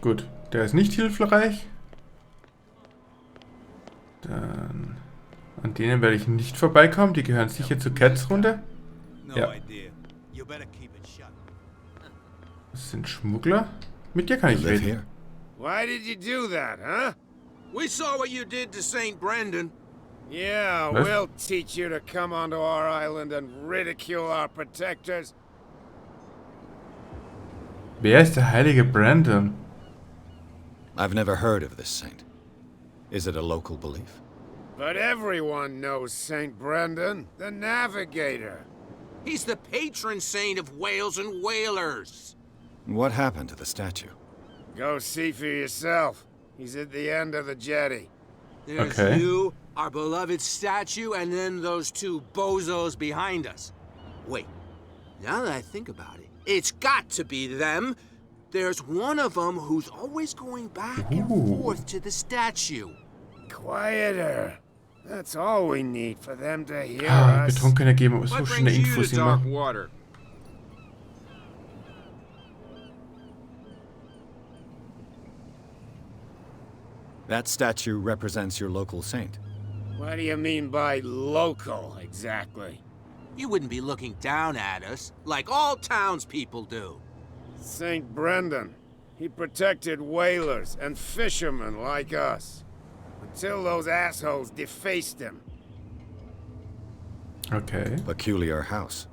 Gut, der ist nicht hilfreich. Dann... An denen werde ich nicht vorbeikommen. Die gehören sicher zur Cats-Runde. Ja. Das sind Schmuggler. Mit dir kann ich reden. Why did you do that, huh? We saw what you did to St. Brendan. Yeah, Was? we'll teach you to come onto our island and ridicule our protectors. Wer ist der heilige Brandon? I've never heard of this saint. Is it a local belief? But everyone knows St. Brendan, the navigator. He's the patron saint of whales and whalers. What happened to the statue? Go see for yourself. He's at the end of the jetty. There's Okay. you, our beloved statue, and then those two bozos behind us. Wait, now that I think about it, it's got to be them. There's one of them who's always going back and forth to the statue. Quieter. That's all we need for them to hear us. Betrunkene geben so What schöne brings you Infos to immer. dark water? That statue represents your local saint. What do you mean by local, exactly? You wouldn't be looking down at us, like all townspeople do. St. Brendan. He protected whalers and fishermen like us. Until those assholes defaced him. Okay. Peculiar house.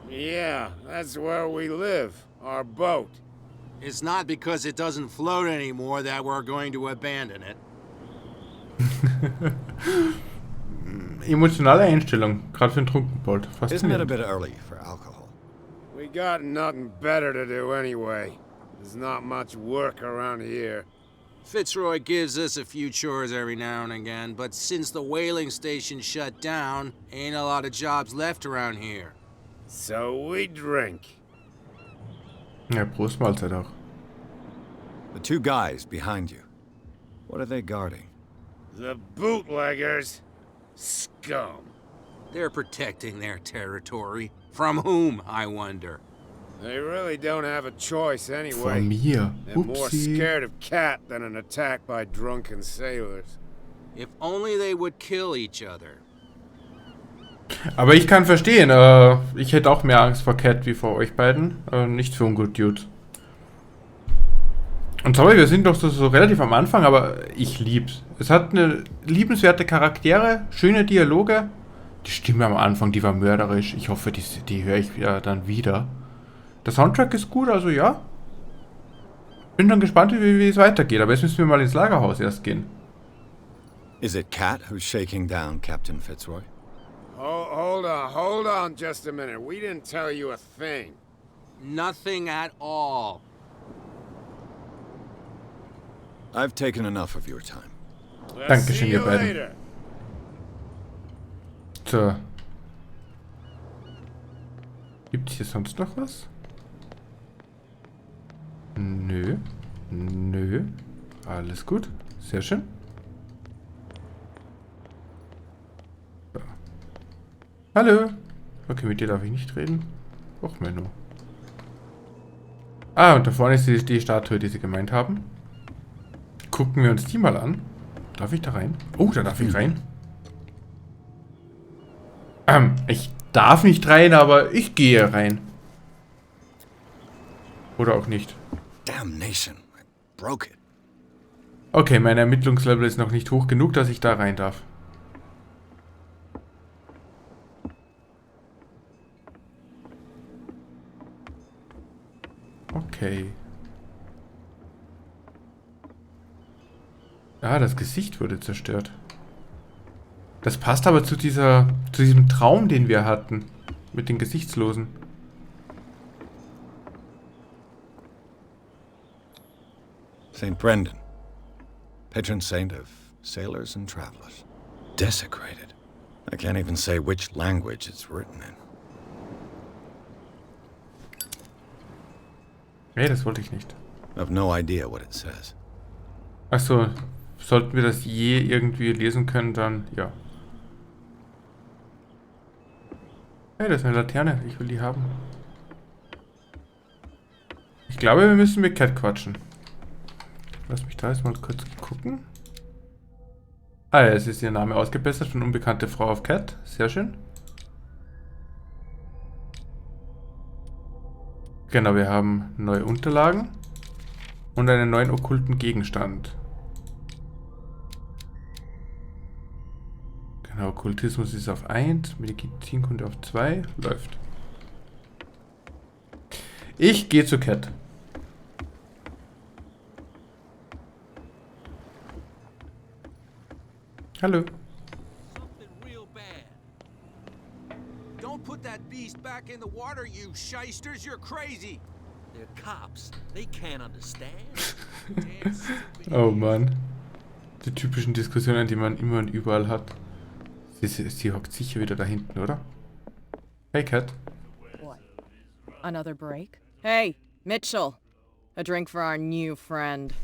Yeah, that's where we live. Our boat. It's not because it doesn't float anymore that we're going to abandon it. Emotionale Einstellung, gerade für einen Trunkenbold. Isn't it a Faszinierend. bit early for alcohol? We got nothing better to do anyway. There's not much work around here. Fitzroy gives us a few chores every now and again, but since the whaling station shut down, ain't a lot of jobs left around here. So we drink. Ja, Prost Mahlzeit auch. The two guys behind you. What are they guarding? The bootleggers. Scum. They're protecting their territory. From whom, I wonder? They really don't have a choice anyway. Von mir. They're more Upsi. scared of cat than an attack by drunken sailors. If only they would kill each other. Aber ich kann verstehen, ich hätte auch mehr Angst vor Cat wie vor euch beiden. Nicht für ungut, Dude. Und sorry, wir sind doch so relativ am Anfang, aber ich lieb's. Es hat eine liebenswerte Charaktere, schöne Dialoge. Die Stimme am Anfang, die war mörderisch. Ich hoffe, die höre ich dann wieder. Der Soundtrack ist gut, also ja. Bin dann gespannt, wie es weitergeht. Aber jetzt müssen wir mal ins Lagerhaus erst gehen. Is it Cat who's shaking down Captain Fitzroy? Hold on just a minute. We didn't tell you a thing. Nothing at all. I've taken enough of your time. Let's Dankeschön, see ihr you beiden. later. So. Gibt's hier sonst noch was? Nö. Nö. Alles gut. Sehr schön. So. Hallo. Okay, mit dir darf ich nicht reden. Och, Menno. Ah, und da vorne ist die Statue, die sie gemeint haben. Gucken wir uns die mal an. Darf ich da rein? Oh, da darf ich rein. Ich darf nicht rein, aber ich gehe rein. Oder auch nicht. Damnation, I broke it. Okay, mein Ermittlungslevel ist noch nicht hoch genug, dass ich da rein darf. Okay. Ah, das Gesicht wurde zerstört. Das passt aber zu diesem Traum, den wir hatten. Mit den Gesichtslosen. St. Brendan, patron saint of sailors and travelers. Desecrated. I can't even say which language it's written in. Nee, das wollte ich nicht. I've no idea what it says. Achso, sollten wir das je irgendwie lesen können, dann ja. Hey, das ist eine Laterne. Ich will die haben. Ich glaube, wir müssen mit Cat quatschen. Lass mich da jetzt mal kurz gucken. Ah ja, es ist ihr Name ausgebessert von unbekannte Frau auf Cat. Sehr schön. Genau, wir haben neue Unterlagen und einen neuen okkulten Gegenstand. Genau, Okkultismus ist auf 1, Medizinkunde auf 2, läuft. Ich gehe zu Cat. Hallo. Something real bad. Don't put that beast back in the water, you shysters. You're crazy. They're cops. They can't understand. Damn stupid. Oh Mann. Die typischen Diskussionen, die man immer und überall hat. Sie hockt sicher wieder da hinten, oder? Hey, Cat. What? Another break? Hey, Mitchell. A drink for our new friend.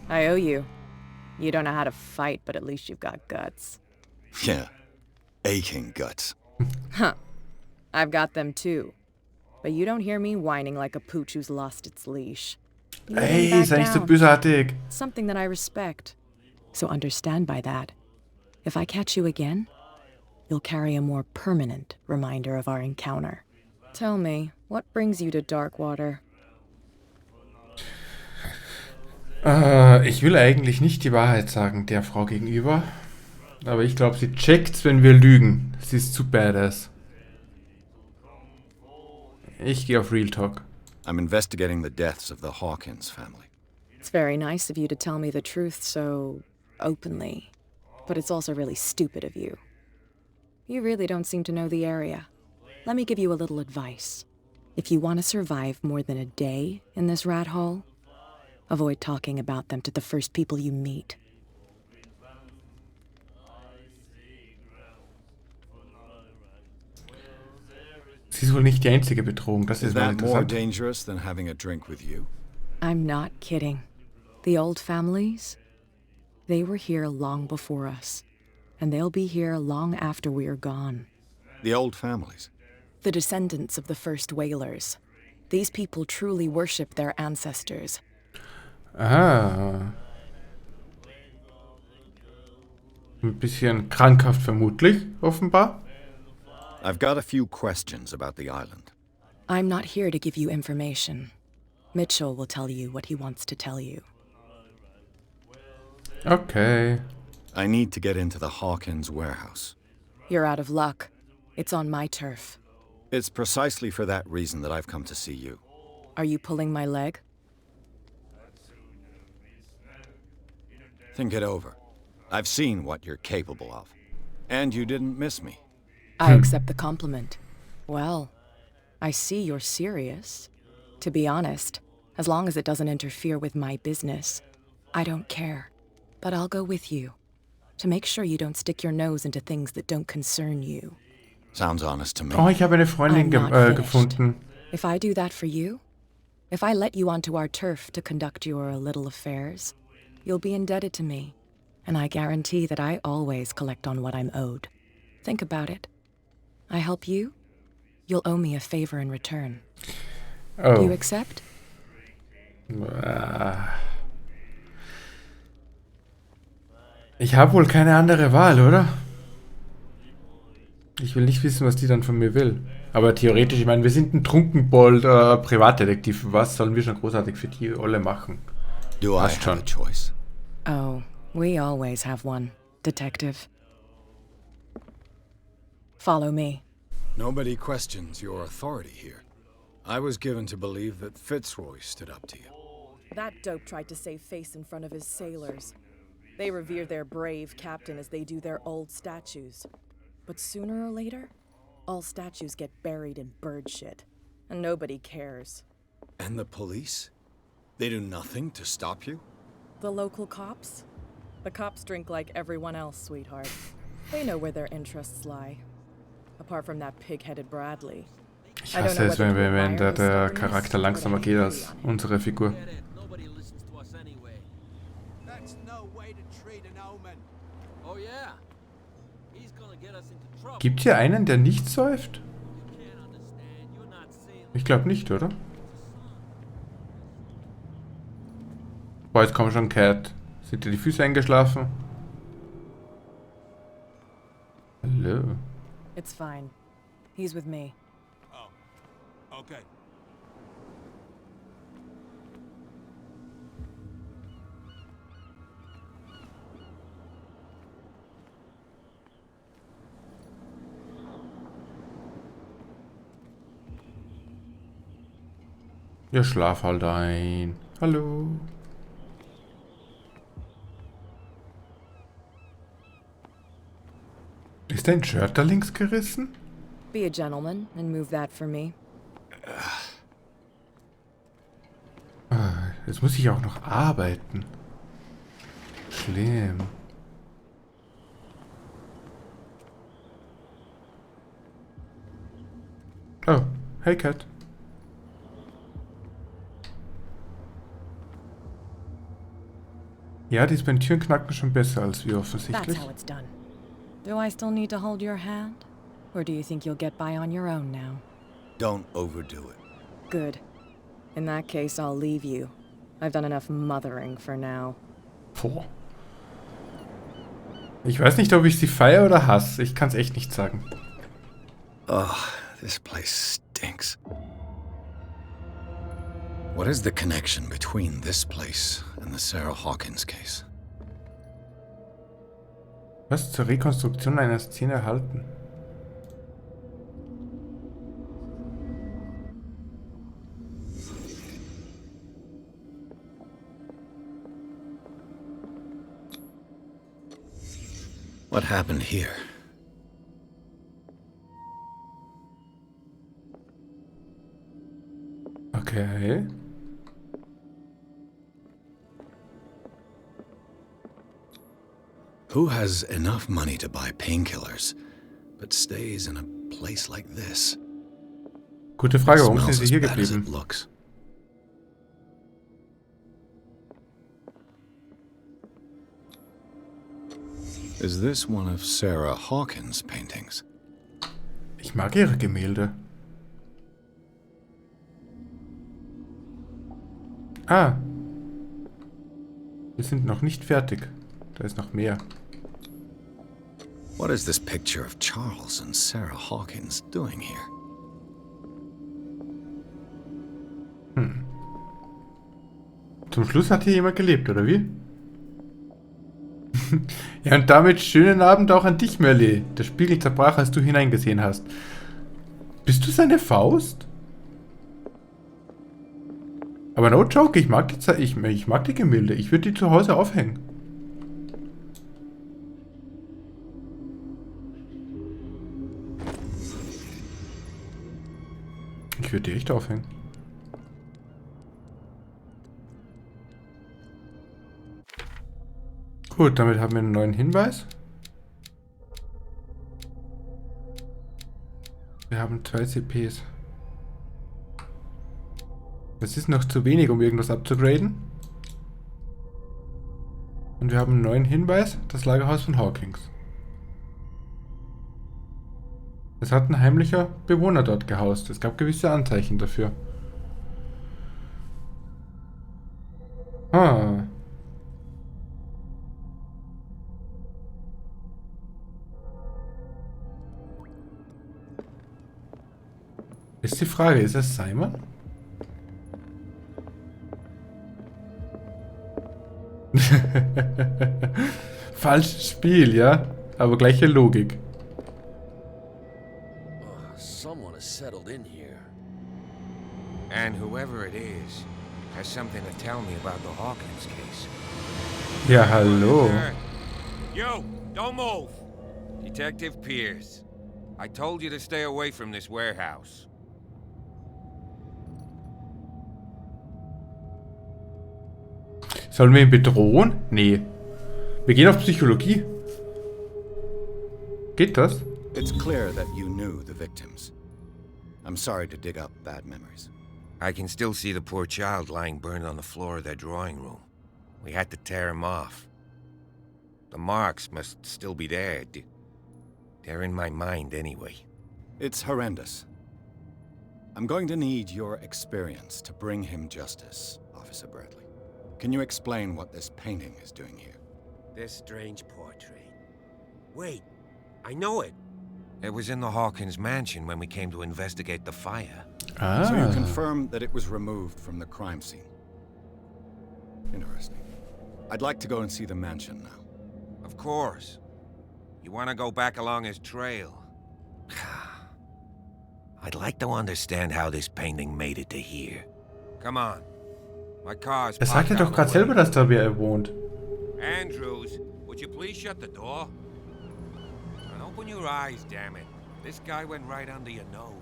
I owe you. You don't know how to fight, but at least you've got guts. Yeah. Aching guts. Huh. I've got them too. But you don't hear me whining like a pooch who's lost its leash. You didn't Hey, back sei nicht so down. bösartig. Something that I respect. So understand by that. If I catch you again, you'll carry a more permanent reminder of our encounter. Tell me, what brings you to Darkwater? Ich will eigentlich nicht die Wahrheit sagen, der Frau gegenüber. Aber ich glaube, sie checkt's, wenn wir lügen. Sie ist zu badass. Ich gehe auf Real Talk. I'm investigating the deaths of the Hawkins family. It's very nice of you to tell me the truth so openly. But it's also really stupid of you. You really don't seem to know the area. Let me give you a little advice. If you want to survive more than a day in this rat hole, avoid talking about them to the first people you meet. Sie ist wohl nicht die einzige Bedrohung. Das Is ist mal that more interessant. dangerous than having a drink with you? I'm not kidding. The old families, they were here long before us. And they'll be here long after we are gone. The old families. The descendants of the first whalers. These people truly worship their ancestors. Ah. Ein bisschen krankhaft vermutlich, offenbar. I've got a few questions about the island. I'm not here to give you information. Mitchell will tell you what he wants to tell you. Okay. I need to get into the Hawkins warehouse. You're out of luck. It's on my turf. It's precisely for that reason that I've come to see you. Are you pulling my leg? Think it over. I've seen what you're capable of. And you didn't miss me. I accept the compliment. Well, I see you're serious. To be honest, as long as it doesn't interfere with my business, I don't care. But I'll go with you, to make sure you don't stick your nose into things that don't concern you. Sounds honest to me. Oh, ich habe eine Freundin I'm not finished. gefunden. If I do that for you, if I let you onto our turf to conduct your little affairs, you'll be indebted to me, and I guarantee that I always collect on what I'm owed. Think about it. I help you, you'll owe me a favor in return. Do you Oh. accept? Ich habe wohl keine andere Wahl, oder? Ich will nicht wissen, was die dann von mir will. Aber theoretisch, ich meine, wir sind ein Trunkenbold Privatdetektiv. Was sollen wir schon großartig für die alle machen? Do I Passt have a schon. choice? Oh, we always have one, detective. Follow me. Nobody questions your authority here. I was given to believe that Fitzroy stood up to you. That dope tried to save face in front of his sailors. They revere their brave captain as they do their old statues. But sooner or later, all statues get buried in bird shit. And nobody cares. And the police? They do nothing to stop you? The local cops? The cops drink like everyone else, sweetheart. They know where their interests lie. Apart from that pig-headed Bradley. Ich hasse es, wenn der Charakter langsamer geht als unsere Figur. Get it. Nobody listens to us anyway. That's no way to treat an omen. Oh yeah. He's gonna get us into trouble. Gibt hier einen, der nicht säuft? You can't understand. You're not seeing. Ich glaube nicht, oder? Boah, jetzt komm schon, Cat. Sind dir die Füße eingeschlafen? Hallo. It's fine. He's with me. Oh, okay. Ja, schlaf halt ein. Hallo. Ist dein Shirt da links gerissen? Be a gentleman and move that for me. Jetzt muss ich auch noch arbeiten. Schlimm. Oh, hey Cat. Ja, die ist beim Türenknacken schon besser als wir That's offensichtlich. how it's done. Do I still need to hold your hand? Or do you think you'll get by on your own now? Don't overdo it. Good. In that case, I'll leave you. I've done enough mothering for now. Boah. Ich weiß nicht, ob ich sie feiere oder hasse. Ich kann es echt nicht sagen. Oh, this place stinks. What is the connection between this place and the Sarah Hawkins case? Was zur Rekonstruktion einer Szene erhalten? What happened here? Okay. Who has enough money to buy painkillers, but stays in a place like this? Gute Frage, warum sind Smells sie as hier bad as it geblieben? looks. Is this one of Sarah Hawkins' paintings? Ich mag ihre Gemälde. Ah. Wir sind noch nicht fertig. Da ist noch mehr. What is this picture of Charles and Sarah Hawkins doing here? Zum Schluss hat hier jemand gelebt, oder wie? Ja, und damit schönen Abend auch an dich, Merle. Der Spiegel zerbrach, als du hineingesehen hast. Bist du seine Faust? Aber no joke, ich mag ich mag die Gemälde. Ich würde die zu Hause aufhängen. Ich würde die echt aufhängen. Gut, damit haben wir einen neuen Hinweis. Wir haben 2 CPs. Das ist noch zu wenig, um irgendwas abzugraden. Und wir haben einen neuen Hinweis, das Lagerhaus von Hawkins. Es hat ein heimlicher Bewohner dort gehaust. Es gab gewisse Anzeichen dafür. Ah. Ist die Frage, ist es Simon? Falsches Spiel, ja? Aber gleiche Logik. Someone has settled in here. And whoever it is has something to tell me about the Hawkins case. Ja, hallo. You, don't move. Detective Pierce, I told you to stay away from this warehouse. Sollen wir ihn bedrohen? Nee. Wir gehen auf Psychologie. Geht das? It's clear that you knew the victims. I'm sorry to dig up bad memories. I can still see the poor child lying burned on the floor of their drawing room. We had to tear him off. The marks must still be there. They're in my mind anyway. It's horrendous. I'm going to need your experience to bring him justice, Officer Bradley. Can you explain what this painting is doing here? This strange portrait. Wait, I know it. It was in the Hawkins mansion when we came to investigate the fire. So you confirm that it was removed from the crime scene. Interesting. I'd like to go and see the mansion now. Of course. You want to go back along his trail? I'd like to understand how this painting made it to here. Come on. My car's sagt ja doch gerade selber, dass da wer wohnt. Andrews, would you please shut the door? And open your eyes, damn it. This guy went right under your nose.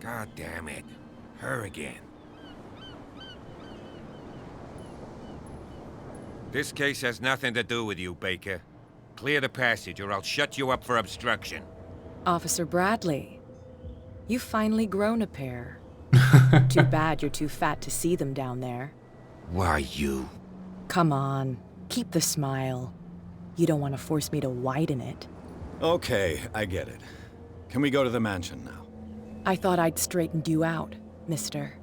God damn it. Her again. This case has nothing to do with you, Baker. Clear the passage or I'll shut you up for obstruction. Officer Bradley, you've finally grown a pair. Too bad you're too fat to see them down there. Why you? Come on, keep the smile. You don't want to force me to widen it. Okay, I get it. Can we go to the mansion now? I thought I'd straightened you out, mister.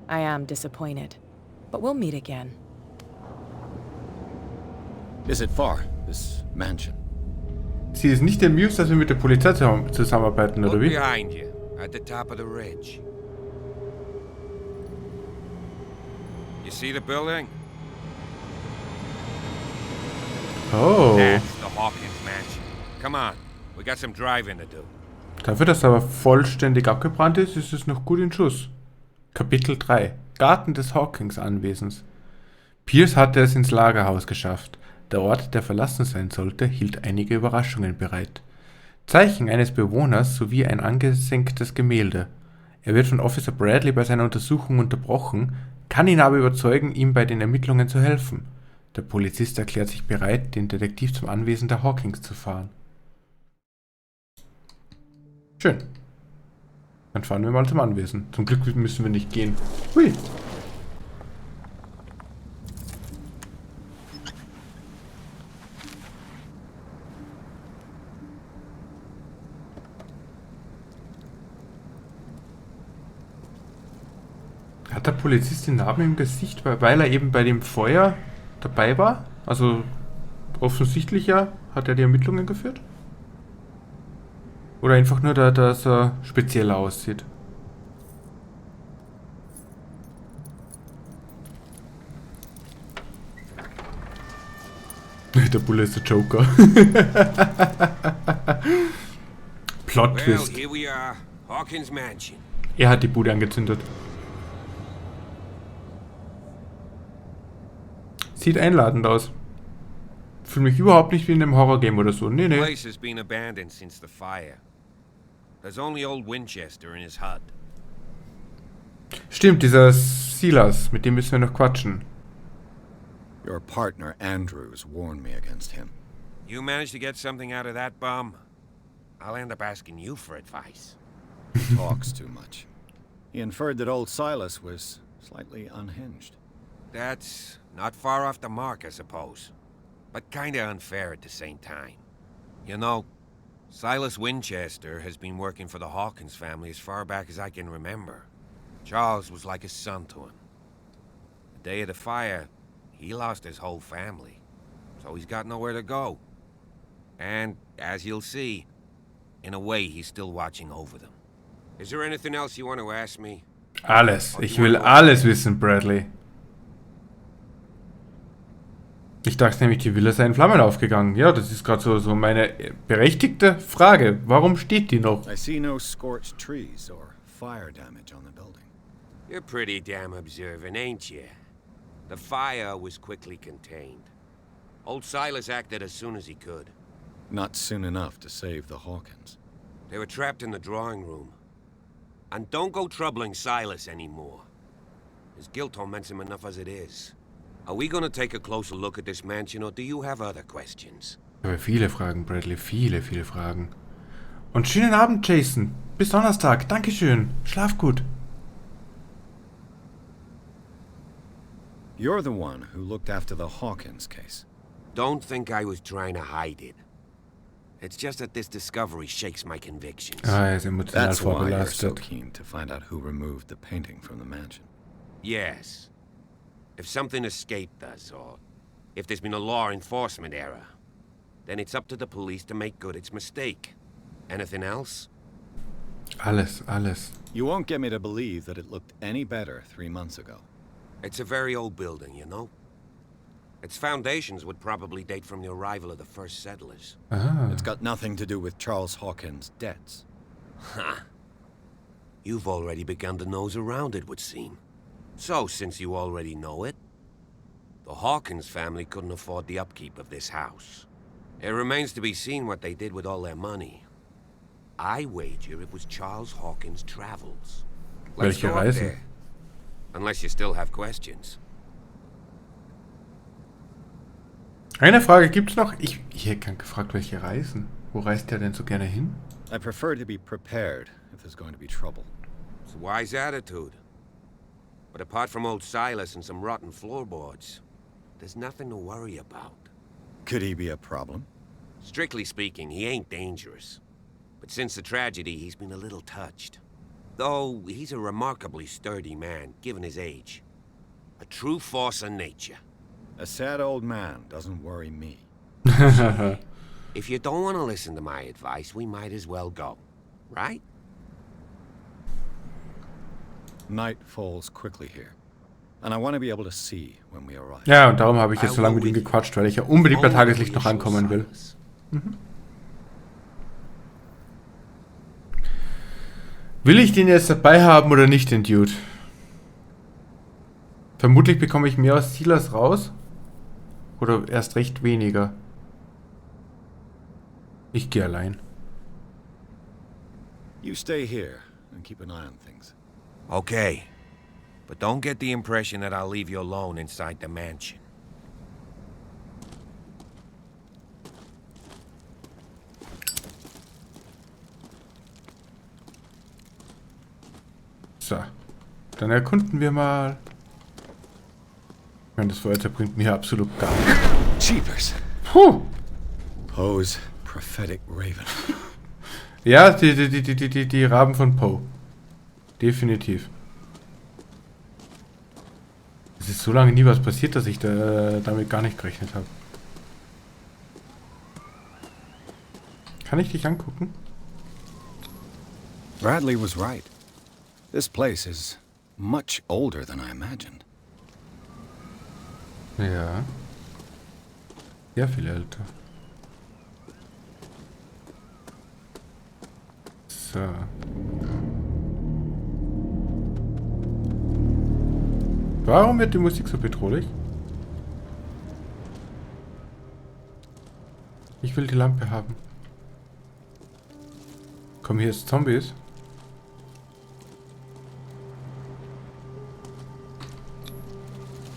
I am disappointed, but we'll meet again. Is it far, this mansion? Sie ist nicht amused, dass wir mit der Polizei zusammenarbeiten, oder Look wie? behind you, at the top of the ridge. You see the building? Oh. That's the Hawkins mansion. Come on, we got some driving to do. Dafür, dass er aber vollständig abgebrannt ist, ist es noch gut in Schuss. Kapitel 3. Garten des Hawkins-Anwesens. Pierce hatte es ins Lagerhaus geschafft. Der Ort, der verlassen sein sollte, hielt einige Überraschungen bereit. Zeichen eines Bewohners sowie ein angesenktes Gemälde. Er wird von Officer Bradley bei seiner Untersuchung unterbrochen, kann ihn aber überzeugen, ihm bei den Ermittlungen zu helfen. Der Polizist erklärt sich bereit, den Detektiv zum Anwesen der Hawkins zu fahren. Schön. Dann fahren wir mal zum Anwesen. Zum Glück müssen wir nicht gehen. Hui. Hat der Polizist den Narben im Gesicht, weil er eben bei dem Feuer dabei war? Also offensichtlich ja, hat er die Ermittlungen geführt? Oder einfach nur, dass er spezieller aussieht? Der Bulle ist der Joker. Plot Well, Twist. here we are, Hawkins mansion. Er hat die Bude angezündet. Sieht einladend aus. Fühle mich überhaupt nicht wie in einem Horror-Game oder so. Nee, The nee. place has been abandoned since the fire. There's only old Winchester in his hut. Stimmt, dieser Silas, mit dem müssen wir noch quatschen. Your partner Andrews warned me against him. You managed to get something out of that bum? I'll end up asking you for advice. He talks too much. He inferred that old Silas was slightly unhinged. That's not far off the mark, I suppose. But kinda unfair at the same time. You know, Silas Winchester has been working for the Hawkins family as far back as I can remember. Charles was like a son to him. The day of the fire, he lost his whole family. So he's got nowhere to go. And, as you'll see, in a way he's still watching over them. Is there anything else you want to ask me? Alles. Ich will alles wissen, Bradley. Ich dachte nämlich, die Villa sei in Flammen aufgegangen. Ja, das ist gerade so meine berechtigte Frage. Warum steht die noch? I see no scorched trees or fire damage on the building. You're pretty damn observant, ain't you? The fire was quickly contained. Old Silas acted as soon as he could. Not soon enough to save the Hawkins. They were trapped in the drawing room. And don't go troubling Silas anymore. His guilt torments him enough as it is. Are we gonna take a closer look at this mansion, or do you have other questions? Ich habe viele Fragen, Bradley. Viele Fragen. Und schönen Abend, Jason. Bis Donnerstag. Dankeschön. Schlaf gut. You're the one who looked after the Hawkins case. Don't think I was trying to hide it. It's just that this discovery shakes my convictions. Ah, er ist emotional That's why you're so vorbelastet. keen to find out who removed the painting from the mansion. Yes. If something escaped us, or if there's been a law enforcement error, then it's up to the police to make good its mistake. Anything else? Alles. You won't get me to believe that it looked any better 3 months ago. It's a very old building, you know? Its foundations would probably date from the arrival of the first settlers. Ah. It's got nothing to do with Charles Hawkins' debts. Ha! You've already begun to nose around, it would seem. So, since you already know it, the Hawkins family couldn't afford the upkeep of this house. It remains to be seen what they did with all their money. I wager it was Charles Hawkins' travels. Let's Welche go up Reise? there. Unless you still have questions. Eine Frage gibt's noch. Ich hier kann gefragt, welche Reisen? Wo reist der denn so gerne hin? I prefer to be prepared if there's going to be trouble. It's a wise attitude. But apart from old Silas and some rotten floorboards, there's nothing to worry about. Could he be a problem? Strictly speaking, he ain't dangerous. But since the tragedy, he's been a little touched. Though he's a remarkably sturdy man, given his age. A true force of nature. A sad old man doesn't worry me. If you don't want to listen to my advice, we might as well go. Right? Night falls quickly here. And I want to be able to see when we arrive. Ja, und darum habe ich jetzt so lange mit ihm gequatscht, weil ich ja unbedingt bei Tageslicht noch ankommen will. Will ich den jetzt dabei haben oder nicht, den Dude? Vermutlich bekomme ich mehr aus Silas raus. Oder erst recht weniger. Ich gehe allein. You stay here and keep an eye on things. Okay. But don't get the impression that I'll leave you alone inside the mansion. So. Dann erkunden wir mal. Ich meine, das Feuerzeug bringt mir absolut gar nichts. Jeepers. Puh. Poe's prophetic raven. Ja, die Raben von Poe. Definitiv. Es ist so lange nie was passiert, dass ich damit gar nicht gerechnet habe. Kann ich dich angucken? Bradley was right. This place is much older than I imagined. Ja. Sehr viel älter. So. Warum wird die Musik so bedrohlich? Ich will die Lampe haben. Komm, hier ist Zombies.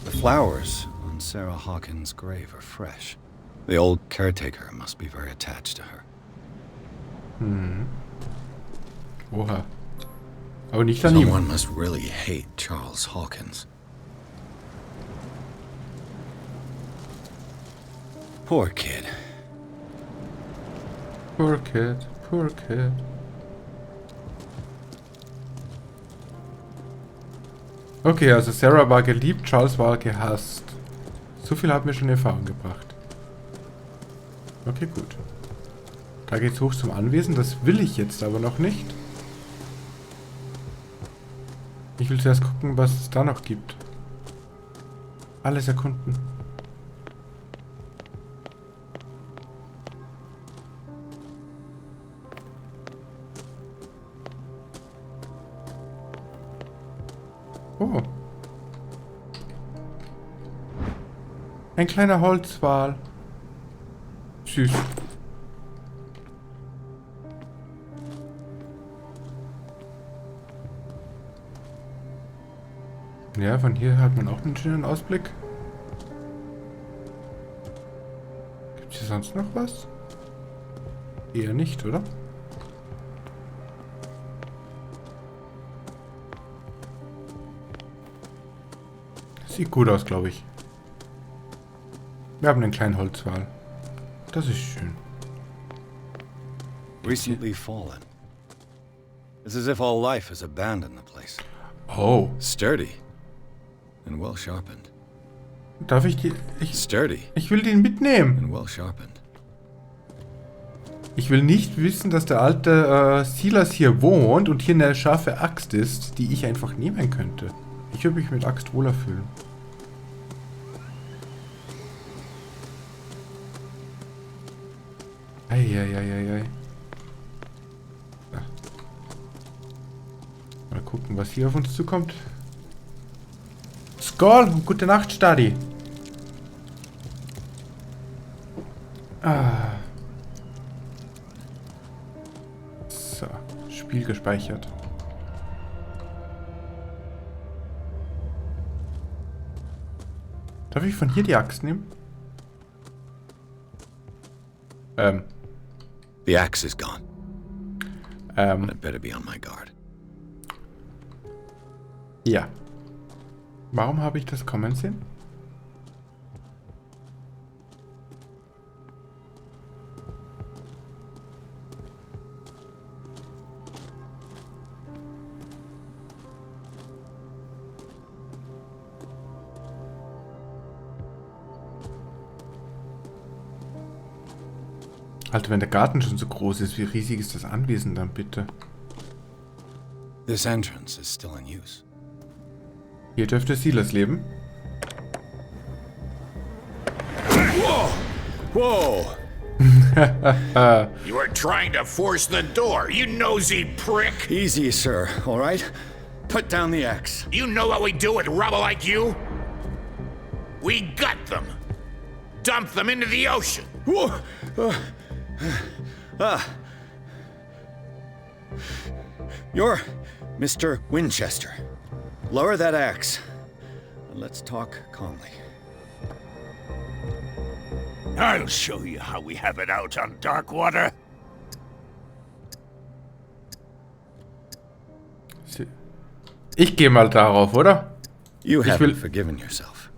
The flowers on Sarah Hawkins' grave are fresh. The old caretaker must be very attached to her. Oha. Aber nicht an ihm. Someone must really hate Charles Hawkins. Poor kid. Poor kid, poor kid. Okay, also Sarah war geliebt, Charles war gehasst. So viel hat mir schon in Erfahrung gebracht. Okay, gut. Da geht's hoch zum Anwesen. Das will ich jetzt aber noch nicht. Ich will zuerst gucken, was es da noch gibt. Alles erkunden. Oh. Ein kleiner Holzwal. Süß. Ja, von hier hat man auch einen schönen Ausblick. Gibt es hier sonst noch was? Eher nicht, oder? Sieht gut aus, glaube ich. Wir haben einen kleinen Holzwal. Das ist schön. Recently fallen. It's as if all life has abandoned the place. Oh. Sturdy. and well sharpened. Darf ich die... Sturdy Ich will den mitnehmen. and well sharpened. Ich will nicht wissen, dass der alte Silas hier wohnt und hier eine scharfe Axt ist, die ich einfach nehmen könnte. Ich würde mich mit Axt wohler fühlen. Eieieiei. Mal gucken, was hier auf uns zukommt. Skoll und gute Nacht, Stadi. So, Spiel gespeichert. Darf ich von hier die Axt nehmen? The axe is gone. I'd better be on my guard. Ja. Warum habe ich das kommen sehen? Alter, wenn der Garten schon so groß ist, wie riesig ist das Anwesen dann bitte? This entrance is still in use. Hier dürfte Silas leben. Whoa! You are trying to force the door, you nosy prick! Easy, sir, all right? Put down the axe. You know what we do with rubble like you? We gut them! Dump them into the ocean! Whoa! You're Mr. Winchester. Lower that axe. And let's talk calmly. I'll show you how we have it out on Darkwater. Ich gehe mal darauf, oder? You haven't forgiven yourself.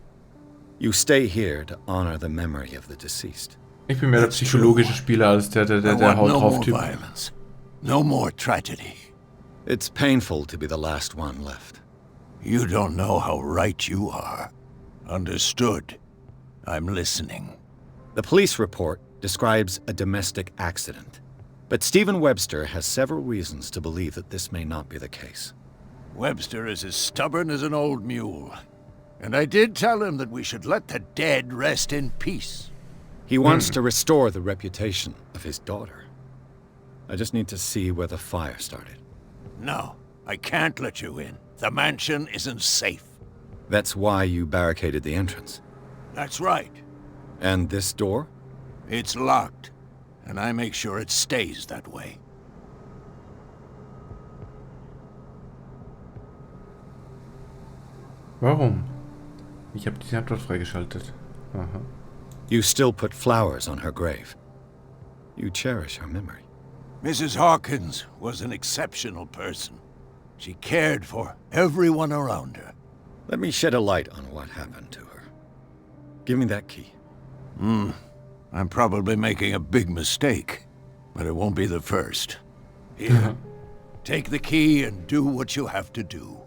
You stay here to honor the memory of the deceased. Ich bin mehr der psychologische Spieler als der Haut drauf Typ. No more tragedy. It's painful to be the last one left. You don't know how right you are. Understood. I'm listening. The police report describes a domestic accident, but Stephen Webster has several reasons to believe that this may not be the case. Webster is as stubborn as an old mule. And I did tell him that we should let the dead rest in peace. He wants to restore the reputation of his daughter. I just need to see where the fire started. No, I can't let you in. The mansion isn't safe. That's why you barricaded the entrance. That's right. And this door? It's locked, and I make sure it stays that way. Warum? Ich habe die Antwort freigeschaltet. Aha. You still put flowers on her grave. You cherish her memory. Mrs. Hawkins was an exceptional person. She cared for everyone around her. Let me shed a light on what happened to her. Give me that key. I'm probably making a big mistake, but it won't be the first. Here, take the key and do what you have to do.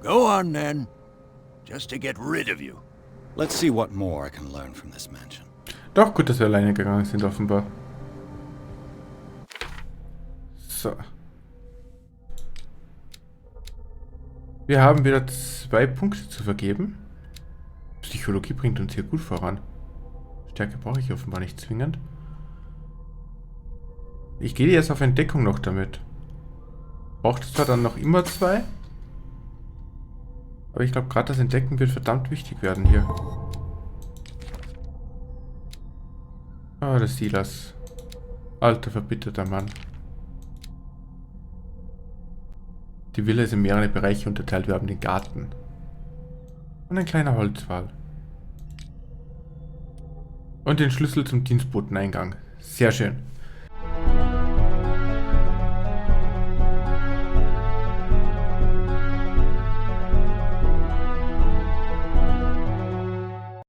Go on, then. Just to get rid of you. Let's see what more I can learn from this mansion. Doch, gut, dass wir alleine gegangen sind, offenbar. So. Wir haben wieder 2 Punkte zu vergeben. Psychologie bringt uns hier gut voran. Stärke brauche ich offenbar nicht zwingend. Ich gehe jetzt auf Entdeckung noch damit. Braucht es zwar dann noch immer 2. Aber ich glaube, gerade das Entdecken wird verdammt wichtig werden hier. Ah, das Silas. Alter, verbitterter Mann. Die Villa ist in mehrere Bereiche unterteilt. Wir haben den Garten. Und ein kleiner Holzwall. Und den Schlüssel zum Dienstboteneingang. Sehr schön.